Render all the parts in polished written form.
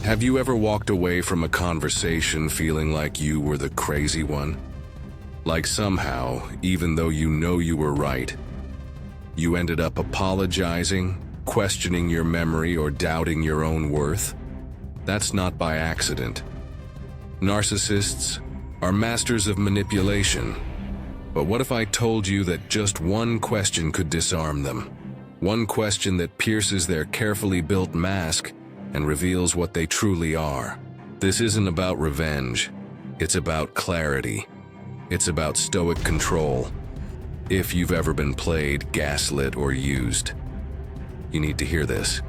Have you ever walked away from a conversation feeling like you were the crazy one? Like somehow, even though you know you were right, you ended up apologizing, questioning your memory, or doubting your own worth? That's not by accident. Narcissists are masters of manipulation. But what if I told you that just one question could disarm them? One question that pierces their carefully built mask and reveals what they truly are. This isn't about revenge. It's about clarity. It's about stoic control. If you've ever been played, gaslit, or used, you need to hear this.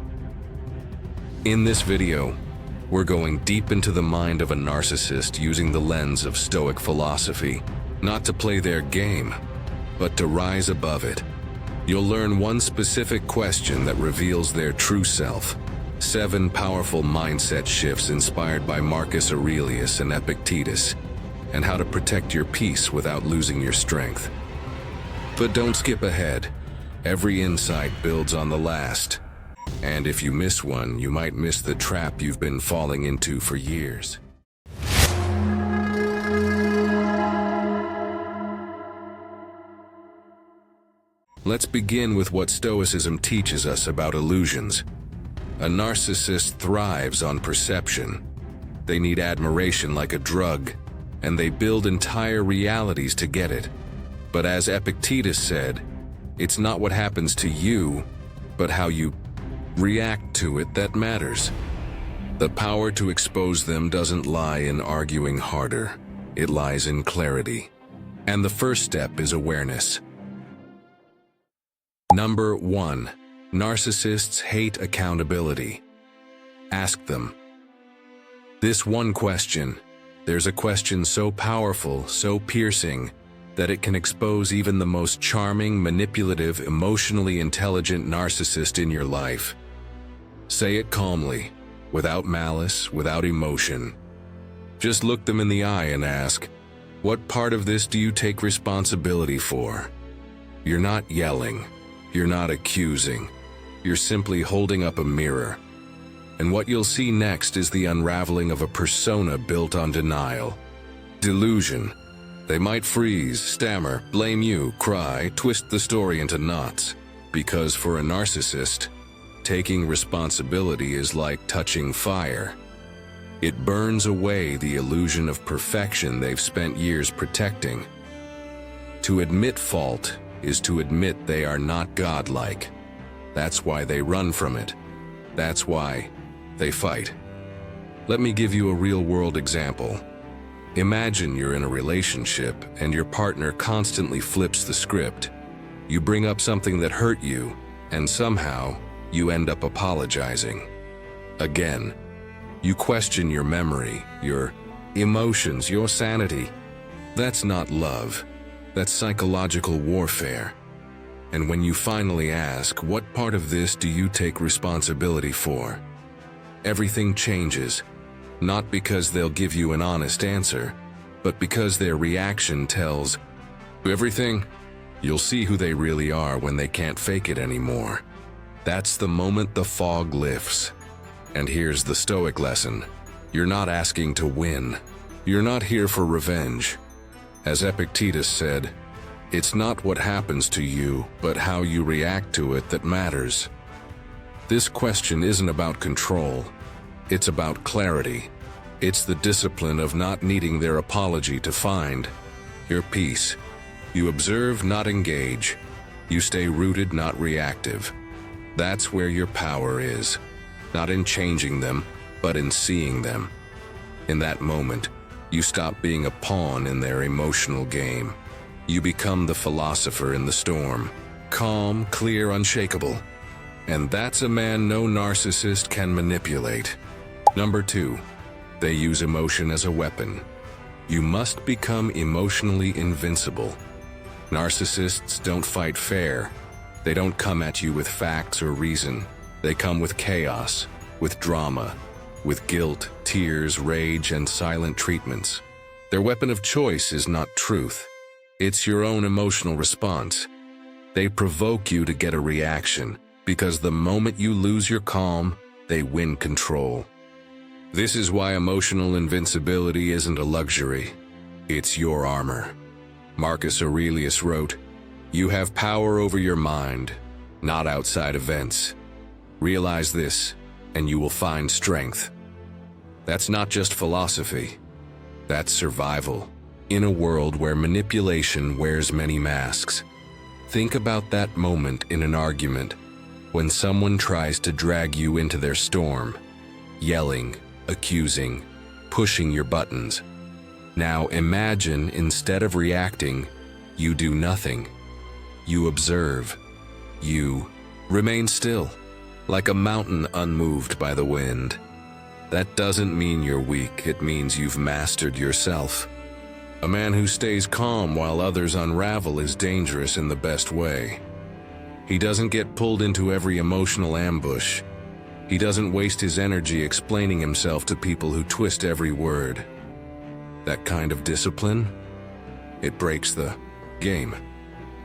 In this video, we're going deep into the mind of a narcissist using the lens of Stoic philosophy, not to play their game, but to rise above it. You'll learn one specific question that reveals their true self, 7 powerful mindset shifts inspired by Marcus Aurelius and Epictetus, and how to protect your peace without losing your strength. But don't skip ahead. Every insight builds on the last. And if you miss one, you might miss the trap you've been falling into for years. Let's begin with what Stoicism teaches us about illusions. A narcissist thrives on perception. They need admiration like a drug, and they build entire realities to get it. But as Epictetus said, it's not what happens to you, but how you react to it that matters. The power to expose them doesn't lie in arguing harder. It lies in clarity. And the first step is awareness. Number 1. Narcissists hate accountability. Ask them this one question. There's a question so powerful, so piercing, that it can expose even the most charming, manipulative, emotionally intelligent narcissist in your life. Say it calmly, without malice, without emotion. Just look them in the eye and ask, what part of this do you take responsibility for? You're not yelling. You're not accusing. You're simply holding up a mirror. And what you'll see next is the unraveling of a persona built on denial, delusion. They might freeze, stammer, blame you, cry, twist the story into knots. Because for a narcissist, taking responsibility is like touching fire. It burns away the illusion of perfection they've spent years protecting. To admit fault is to admit they are not godlike. That's why they run from it. That's why they fight. Let me give you a real-world example. Imagine you're in a relationship and your partner constantly flips the script. You bring up something that hurt you, and somehow you end up apologizing. Again, you question your memory, your emotions, your sanity. That's not love. That's psychological warfare. And when you finally ask, what part of this do you take responsibility for? Everything changes. Not because they'll give you an honest answer, but because their reaction tells everything. You'll see who they really are when they can't fake it anymore. That's the moment the fog lifts. And here's the Stoic lesson. You're not asking to win. You're not here for revenge. As Epictetus said, it's not what happens to you, but how you react to it that matters. This question isn't about control. It's about clarity. It's the discipline of not needing their apology to find your peace. You observe, not engage. You stay rooted, not reactive. That's where your power is. Not in changing them, but in seeing them. In that moment, you stop being a pawn in their emotional game. You become the philosopher in the storm. Calm, clear, unshakable. And that's a man no narcissist can manipulate. Number 2, they use emotion as a weapon. You must become emotionally invincible. Narcissists don't fight fair. They don't come at you with facts or reason. They come with chaos, with drama, with guilt, tears, rage, and silent treatments. Their weapon of choice is not truth. It's your own emotional response. They provoke you to get a reaction, because the moment you lose your calm, they win control. This is why emotional invincibility isn't a luxury. It's your armor. Marcus Aurelius wrote, "You have power over your mind, not outside events. Realize this, and you will find strength." That's not just philosophy. That's survival. In a world where manipulation wears many masks. Think about that moment in an argument when someone tries to drag you into their storm, yelling, accusing, pushing your buttons. Now imagine, instead of reacting, you do nothing. You observe. You remain still, like a mountain unmoved by the wind. That doesn't mean you're weak, it means you've mastered yourself. A man who stays calm while others unravel is dangerous in the best way. He doesn't get pulled into every emotional ambush. He doesn't waste his energy explaining himself to people who twist every word. That kind of discipline, it breaks the game.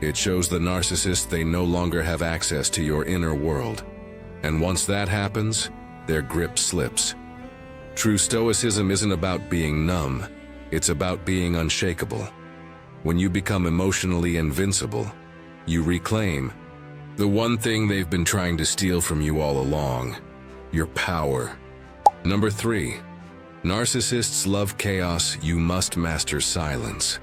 It shows the narcissist they no longer have access to your inner world. And once that happens, their grip slips. True Stoicism isn't about being numb, it's about being unshakable. When you become emotionally invincible, you reclaim the one thing they've been trying to steal from you all along, your power. Number 3, narcissists love chaos, you must master silence.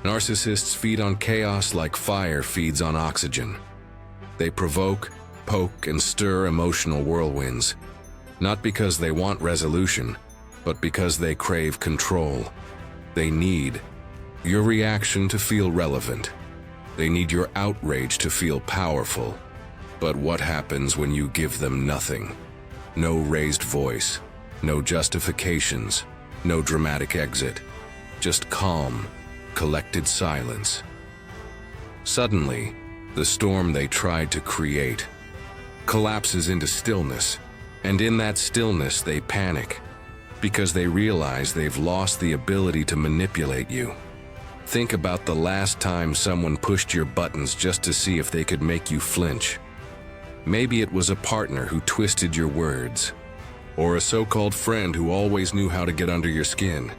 Narcissists feed on chaos like fire feeds on oxygen. They provoke, poke, and stir emotional whirlwinds. Not because they want resolution, but because they crave control. They need your reaction to feel relevant. They need your outrage to feel powerful. But what happens when you give them nothing? No raised voice, no justifications, no dramatic exit. Just calm, collected silence. Suddenly, the storm they tried to create collapses into stillness. And in that stillness, they panic because they realize they've lost the ability to manipulate you. Think about the last time someone pushed your buttons just to see if they could make you flinch. Maybe it was a partner who twisted your words, or a so-called friend who always knew how to get under your skin.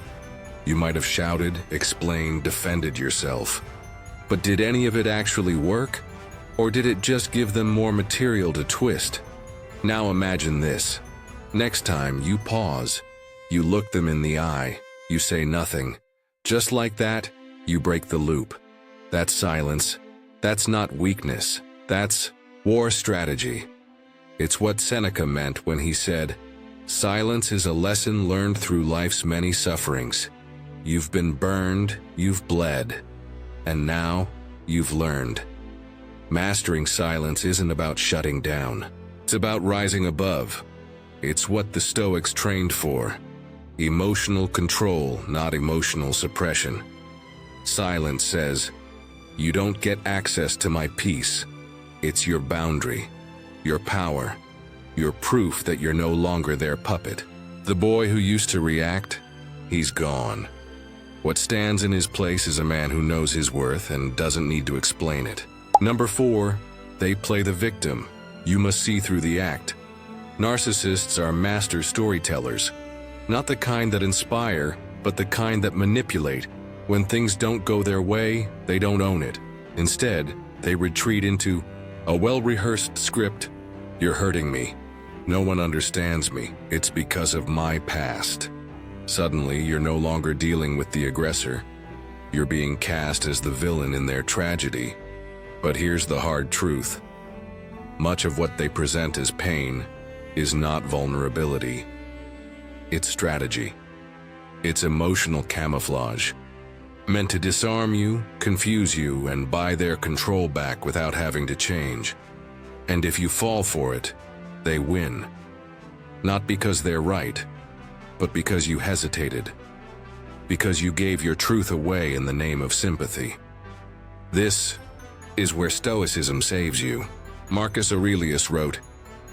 You might have shouted, explained, defended yourself. But did any of it actually work? Or did it just give them more material to twist? Now imagine this. Next time you pause, you look them in the eye, you say nothing. Just like that, you break the loop. That's silence. That's not weakness. That's war strategy. It's what Seneca meant when he said, "Silence is a lesson learned through life's many sufferings. You've been burned, you've bled, and now you've learned." Mastering silence isn't about shutting down. It's about rising above. It's what the Stoics trained for. Emotional control, not emotional suppression. Silence says, "You don't get access to my peace." It's your boundary, your power, your proof that you're no longer their puppet. The boy who used to react, he's gone. What stands in his place is a man who knows his worth and doesn't need to explain it. Number 4, they play the victim. You must see through the act. Narcissists are master storytellers. Not the kind that inspire, but the kind that manipulate. When things don't go their way, they don't own it. Instead, they retreat into a well-rehearsed script. "You're hurting me. No one understands me. It's because of my past." Suddenly, you're no longer dealing with the aggressor. You're being cast as the villain in their tragedy. But here's the hard truth. Much of what they present as pain is not vulnerability. It's strategy. It's emotional camouflage, meant to disarm you, confuse you, and buy their control back without having to change. And if you fall for it, they win. Not because they're right, but because you hesitated. Because you gave your truth away in the name of sympathy. This is where Stoicism saves you. Marcus Aurelius wrote,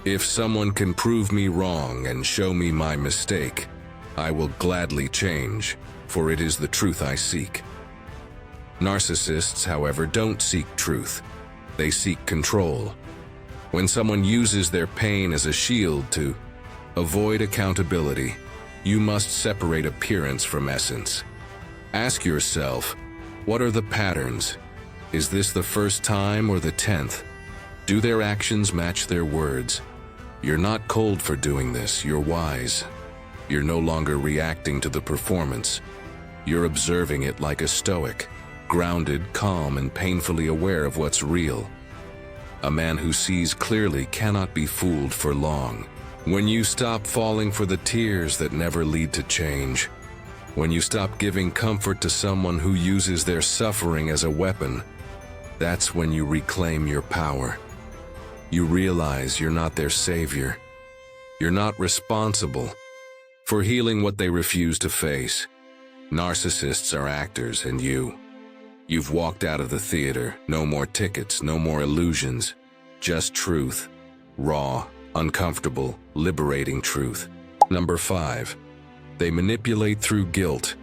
"If someone can prove me wrong and show me my mistake, I will gladly change, for it is the truth I seek." Narcissists, however, don't seek truth. They seek control. When someone uses their pain as a shield to avoid accountability, You must separate appearance from essence. Ask yourself, what are the patterns? Is this the first time or the 10th? Do their actions match their words? You're not cold for doing this, you're wise. You're no longer reacting to the performance. You're observing it like a Stoic, grounded, calm, and painfully aware of what's real. A man who sees clearly cannot be fooled for long. When you stop falling for the tears that never lead to change, when you stop giving comfort to someone who uses their suffering as a weapon, that's when you reclaim your power. You realize you're not their savior. You're not responsible for healing what they refuse to face. Narcissists are actors, and you've walked out of the theater. No more tickets, no more illusions. Just truth. Raw, uncomfortable, liberating truth. Number 5. They manipulate through guilt.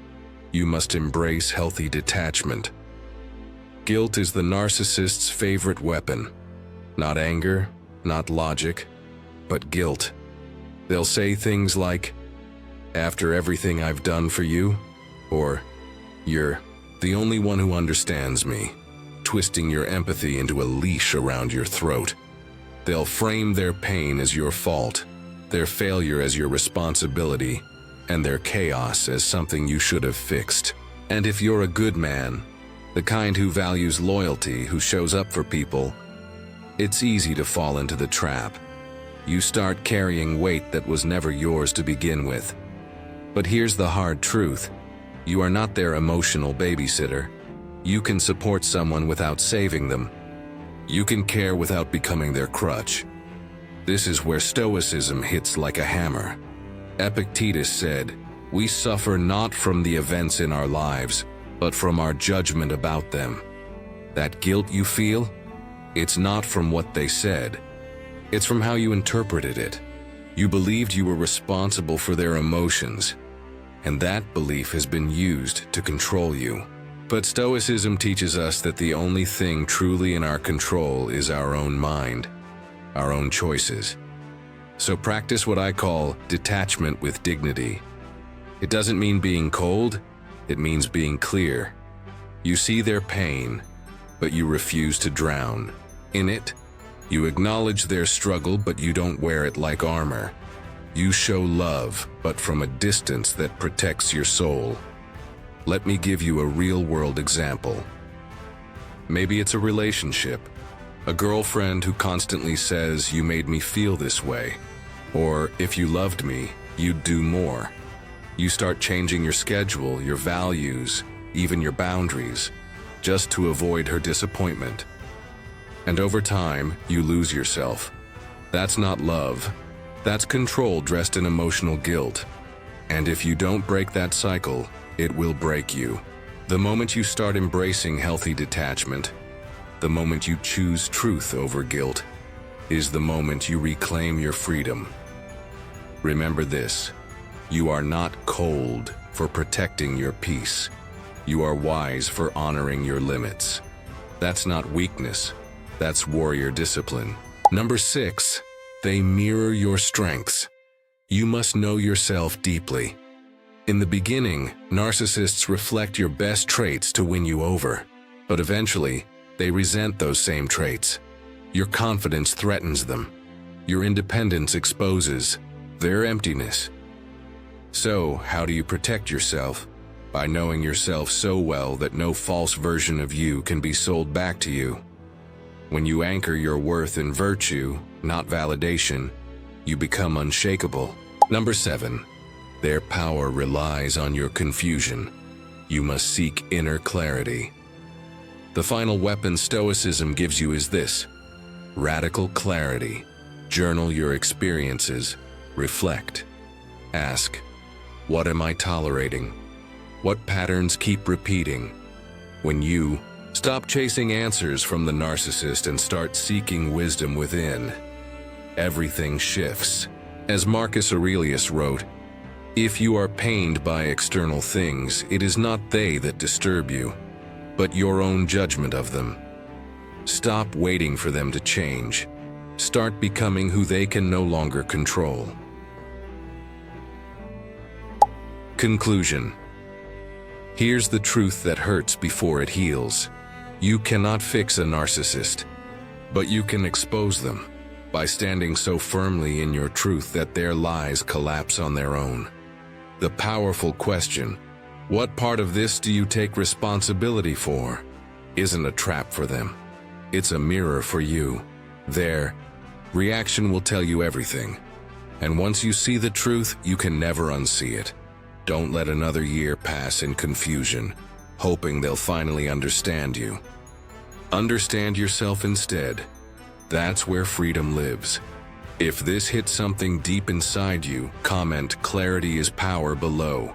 You must embrace healthy detachment. Guilt is the narcissist's favorite weapon. Not anger, not logic, but guilt. They'll say things like, "After everything I've done for you," or "You're the only one who understands me," twisting your empathy into a leash around your throat. They'll frame their pain as your fault, their failure as your responsibility, and their chaos as something you should have fixed. And if you're a good man, the kind who values loyalty, who shows up for people, it's easy to fall into the trap. You start carrying weight that was never yours to begin with. But here's the hard truth. You are not their emotional babysitter. You can support someone without saving them. You can care without becoming their crutch. This is where Stoicism hits like a hammer. Epictetus said, "We suffer not from the events in our lives, but from our judgment about them." That guilt you feel, it's not from what they said. It's from how you interpreted it. You believed you were responsible for their emotions, and that belief has been used to control you. But Stoicism teaches us that the only thing truly in our control is our own mind, our own choices. So practice what I call detachment with dignity. It doesn't mean being cold, it means being clear. You see their pain, but you refuse to drown in it. You acknowledge their struggle, but you don't wear it like armor. You show love, but from a distance that protects your soul. Let me give you a real-world example. Maybe it's a relationship. A girlfriend who constantly says, "You made me feel this way," or "If you loved me, you'd do more." You start changing your schedule, your values, even your boundaries, just to avoid her disappointment. And over time, you lose yourself. That's not love. That's control dressed in emotional guilt. And if you don't break that cycle, it will break you. The moment you start embracing healthy detachment, the moment you choose truth over guilt, is the moment you reclaim your freedom. Remember this: you are not cold for protecting your peace. You are wise for honoring your limits. That's not weakness, that's warrior discipline. Number 6, they mirror your strengths. You must know yourself deeply. In the beginning, narcissists reflect your best traits to win you over, but eventually, they resent those same traits. Your confidence threatens them. Your independence exposes their emptiness. So, how do you protect yourself? By knowing yourself so well that no false version of you can be sold back to you. When you anchor your worth in virtue, not validation, you become unshakable. Number 7, their power relies on your confusion. You must seek inner clarity. The final weapon Stoicism gives you is this: radical clarity. Journal your experiences. Reflect. Ask, what am I tolerating? What patterns keep repeating? When you stop chasing answers from the narcissist and start seeking wisdom within, everything shifts. As Marcus Aurelius wrote, "If you are pained by external things, it is not they that disturb you, but your own judgment of them. Stop waiting for them to change. Start becoming who they can no longer control." Conclusion. Here's the truth that hurts before it heals. You cannot fix a narcissist, but you can expose them by standing so firmly in your truth that their lies collapse on their own. The powerful question, what part of this do you take responsibility for, isn't a trap for them. It's a mirror for you. Their reaction will tell you everything. And once you see the truth, you can never unsee it. Don't let another year pass in confusion, hoping they'll finally understand you. Understand yourself instead. That's where freedom lives. If this hit something deep inside you, comment "Clarity is power" below.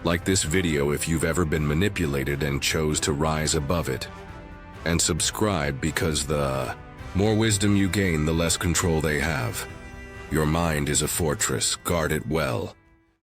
Like this video if you've ever been manipulated and chose to rise above it. And subscribe because the more wisdom you gain, the less control they have. Your mind is a fortress, guard it well.